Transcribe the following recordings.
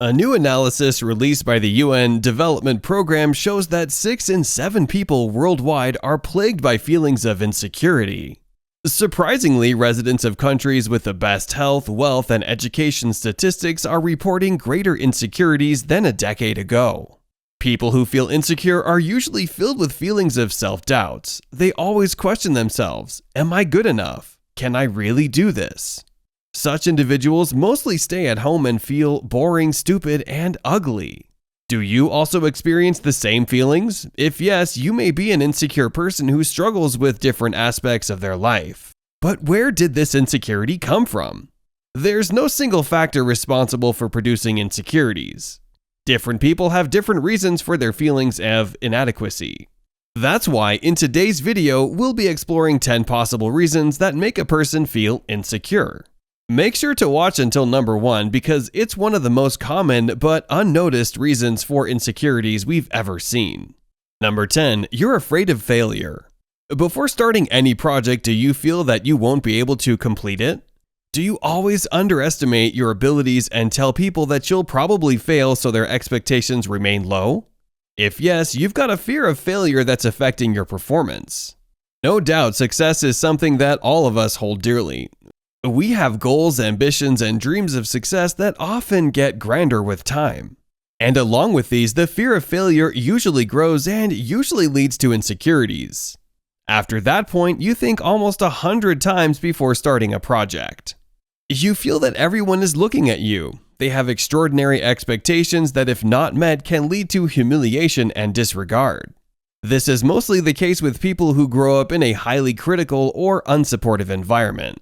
A new analysis released by the UN Development Program shows that 6 in 7 people worldwide are plagued by feelings of insecurity. Surprisingly, residents of countries with the best health, wealth, and education statistics are reporting greater insecurities than a decade ago. People who feel insecure are usually filled with feelings of self-doubt. They always question themselves, am I good enough? Can I really do this? Such individuals mostly stay at home and feel boring, stupid, and ugly. Do you also experience the same feelings? If yes, you may be an insecure person who struggles with different aspects of their life. But where did this insecurity come from? There's no single factor responsible for producing insecurities. Different people have different reasons for their feelings of inadequacy. That's why in today's video, we'll be exploring 10 possible reasons that make a person feel insecure. Make sure to watch until number 1 because it's one of the most common but unnoticed reasons for insecurities we've ever seen. Number 10. You're afraid of failure. Before starting any project, do you feel that you won't be able to complete it? Do you always underestimate your abilities and tell people that you'll probably fail so their expectations remain low? If yes, you've got a fear of failure that's affecting your performance. No doubt, success is something that all of us hold dearly. We have goals, ambitions, and dreams of success that often get grander with time. And along with these, the fear of failure usually grows and usually leads to insecurities. After that point, you think almost 100 times before starting a project. You feel that everyone is looking at you. They have extraordinary expectations that if not met can lead to humiliation and disregard. This is mostly the case with people who grow up in a highly critical or unsupportive environment.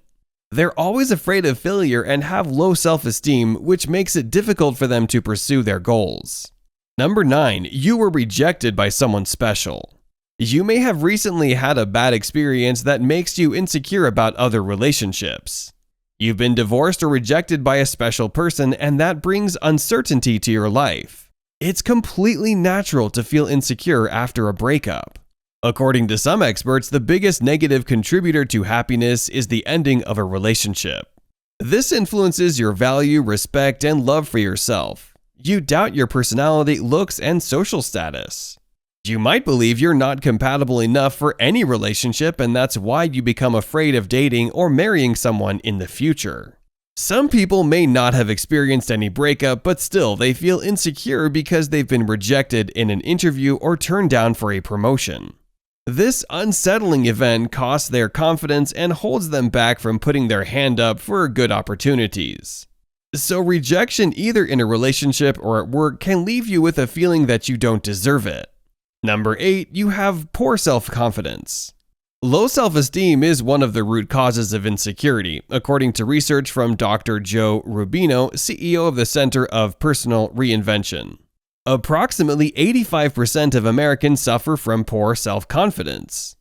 They're always afraid of failure and have low self-esteem, which makes it difficult for them to pursue their goals. Number 9. You were rejected by someone special. You may have recently had a bad experience that makes you insecure about other relationships. You've been divorced or rejected by a special person, and that brings uncertainty to your life. It's completely natural to feel insecure after a breakup. According to some experts, the biggest negative contributor to happiness is the ending of a relationship. This influences your value, respect, and love for yourself. You doubt your personality, looks, and social status. You might believe you're not compatible enough for any relationship, and that's why you become afraid of dating or marrying someone in the future. Some people may not have experienced any breakup, but still they feel insecure because they've been rejected in an interview or turned down for a promotion. This unsettling event costs their confidence and holds them back from putting their hand up for good opportunities. So rejection either in a relationship or at work can leave you with a feeling that you don't deserve it. Number 8. You have poor self-confidence. Low self-esteem is one of the root causes of insecurity, according to research from Dr. Joe Rubino, CEO of the Center of Personal Reinvention. Approximately 85% of Americans suffer from poor self-confidence.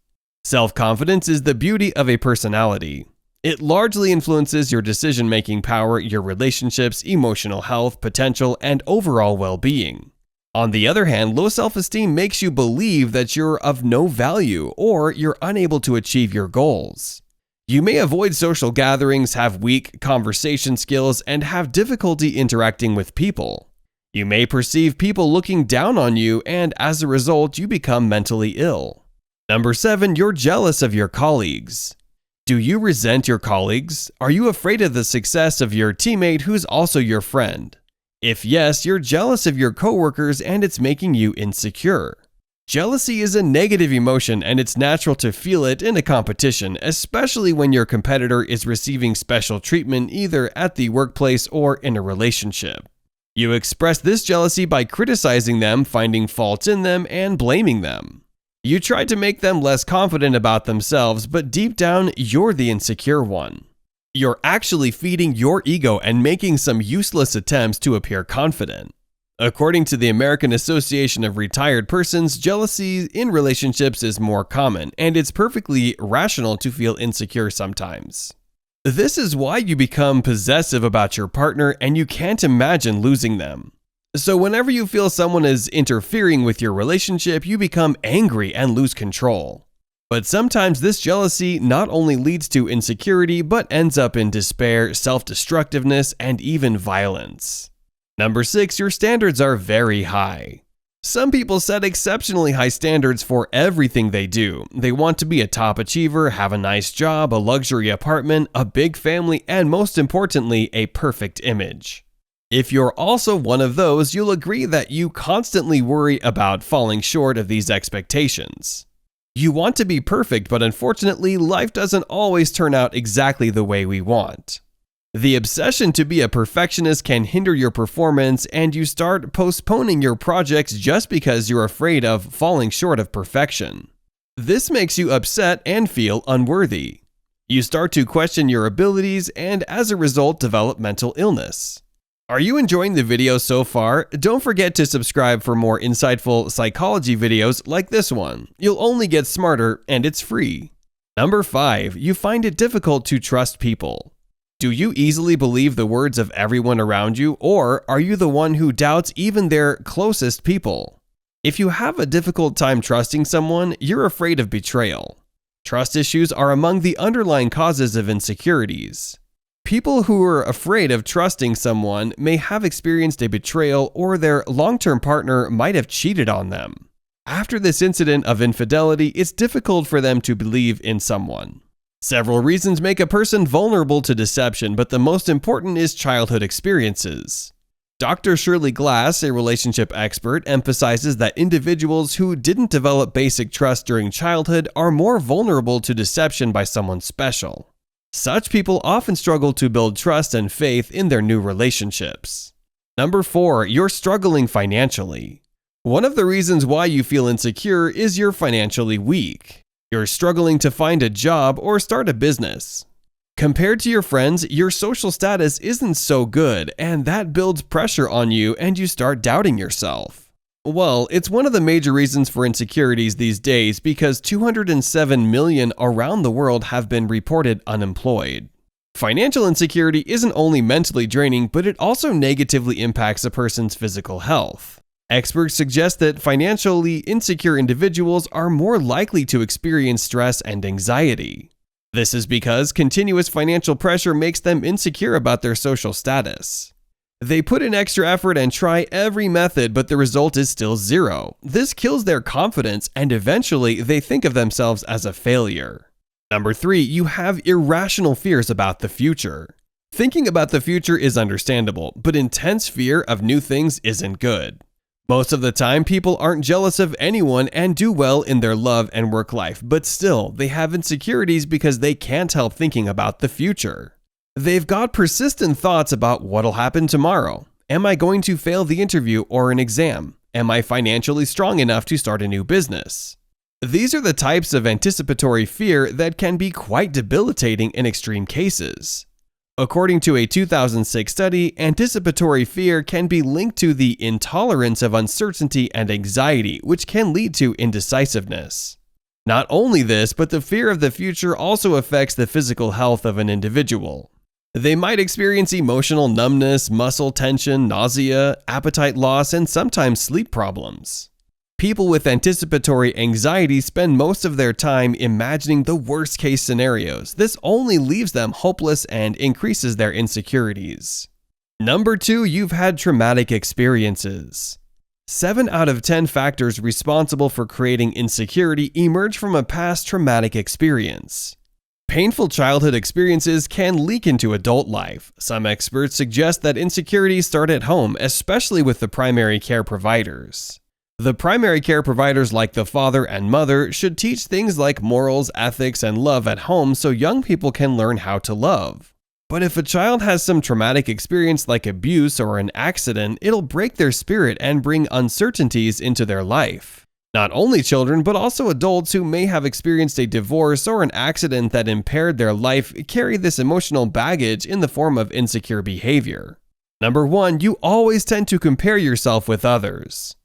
Self-confidence is the beauty of a personality. It largely influences your decision-making power, your relationships, emotional health, potential, and overall well-being. On the other hand, low self-esteem makes you believe that you're of no value or you're unable to achieve your goals. You may avoid social gatherings, have weak conversation skills, and have difficulty interacting with people. You may perceive people looking down on you, and as a result, you become mentally ill. Number 7. You're jealous of your colleagues. Do you resent your colleagues? Are you afraid of the success of your teammate who's also your friend? If yes, you're jealous of your coworkers and it's making you insecure. Jealousy is a negative emotion and it's natural to feel it in a competition, especially when your competitor is receiving special treatment either at the workplace or in a relationship. You express this jealousy by criticizing them, finding faults in them, and blaming them. You try to make them less confident about themselves, but deep down, you're the insecure one. You're actually feeding your ego and making some useless attempts to appear confident. According to the American Association of Retired Persons, jealousy in relationships is more common, and it's perfectly rational to feel insecure sometimes. This is why you become possessive about your partner and you can't imagine losing them. So whenever you feel someone is interfering with your relationship, you become angry and lose control. But sometimes this jealousy not only leads to insecurity, but ends up in despair, self-destructiveness, and even violence. Number 6, your standards are very high. Some people set exceptionally high standards for everything they do. They want to be a top achiever, have a nice job, a luxury apartment, a big family, and most importantly, a perfect image. If you're also one of those, you'll agree that you constantly worry about falling short of these expectations. You want to be perfect, but unfortunately, life doesn't always turn out exactly the way we want. The obsession to be a perfectionist can hinder your performance, and you start postponing your projects just because you're afraid of falling short of perfection. This makes you upset and feel unworthy. You start to question your abilities and, as a result, develop mental illness. Are you enjoying the video so far? Don't forget to subscribe for more insightful psychology videos like this one. You'll only get smarter, and it's free. Number 5, you find it difficult to trust people. Do you easily believe the words of everyone around you, or are you the one who doubts even their closest people? If you have a difficult time trusting someone, you're afraid of betrayal. Trust issues are among the underlying causes of insecurities. People who are afraid of trusting someone may have experienced a betrayal, or their long-term partner might have cheated on them. After this incident of infidelity, it's difficult for them to believe in someone. Several reasons make a person vulnerable to deception, but the most important is childhood experiences. Dr. Shirley Glass, a relationship expert, emphasizes that individuals who didn't develop basic trust during childhood are more vulnerable to deception by someone special. Such people often struggle to build trust and faith in their new relationships. Number 4, you're struggling financially. One of the reasons why you feel insecure is you're financially weak. You're struggling to find a job or start a business. Compared to your friends, your social status isn't so good, and that builds pressure on you and you start doubting yourself. Well, it's one of the major reasons for insecurities these days because 207 million around the world have been reported unemployed. Financial insecurity isn't only mentally draining, but it also negatively impacts a person's physical health. Experts suggest that financially insecure individuals are more likely to experience stress and anxiety. This is because continuous financial pressure makes them insecure about their social status. They put in extra effort and try every method, but the result is still zero. This kills their confidence, and eventually they think of themselves as a failure. Number 3, you have irrational fears about the future. Thinking about the future is understandable, but intense fear of new things isn't good. Most of the time, people aren't jealous of anyone and do well in their love and work life, but still, they have insecurities because they can't help thinking about the future. They've got persistent thoughts about what'll happen tomorrow. Am I going to fail the interview or an exam? Am I financially strong enough to start a new business? These are the types of anticipatory fear that can be quite debilitating in extreme cases. According to a 2006 study, anticipatory fear can be linked to the intolerance of uncertainty and anxiety, which can lead to indecisiveness. Not only this, but the fear of the future also affects the physical health of an individual. They might experience emotional numbness, muscle tension, nausea, appetite loss, and sometimes sleep problems. People with anticipatory anxiety spend most of their time imagining the worst-case scenarios. This only leaves them hopeless and increases their insecurities. Number 2, you've had traumatic experiences. 7 out of 10 factors responsible for creating insecurity emerge from a past traumatic experience. Painful childhood experiences can leak into adult life. Some experts suggest that insecurities start at home, especially with the primary care providers. The primary care providers, like the father and mother, should teach things like morals, ethics, and love at home so young people can learn how to love. But if a child has some traumatic experience like abuse or an accident, it'll break their spirit and bring uncertainties into their life. Not only children, but also adults who may have experienced a divorce or an accident that impaired their life carry this emotional baggage in the form of insecure behavior. Number 1, you always tend to compare yourself with others.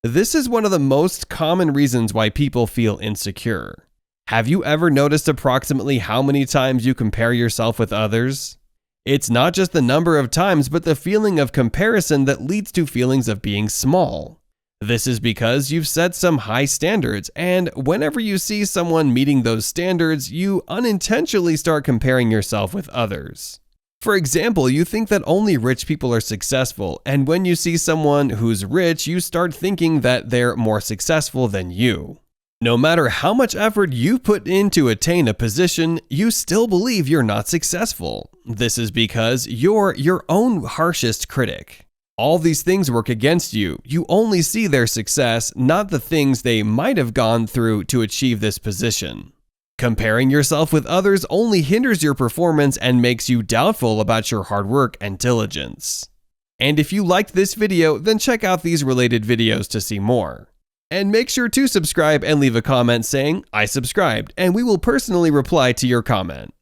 This is one of the most common reasons why people feel insecure. Have you ever noticed approximately how many times you compare yourself with others? It's not just the number of times, but the feeling of comparison that leads to feelings of being small. This is because you've set some high standards, and whenever you see someone meeting those standards, you unintentionally start comparing yourself with others. For example, you think that only rich people are successful, and when you see someone who's rich, you start thinking that they're more successful than you. No matter how much effort you put in to attain a position, you still believe you're not successful. This is because you're your own harshest critic. All these things work against you. You only see their success, not the things they might have gone through to achieve this position. Comparing yourself with others only hinders your performance and makes you doubtful about your hard work and diligence. And if you liked this video, then check out these related videos to see more. And make sure to subscribe and leave a comment saying, "I subscribed," and we will personally reply to your comment.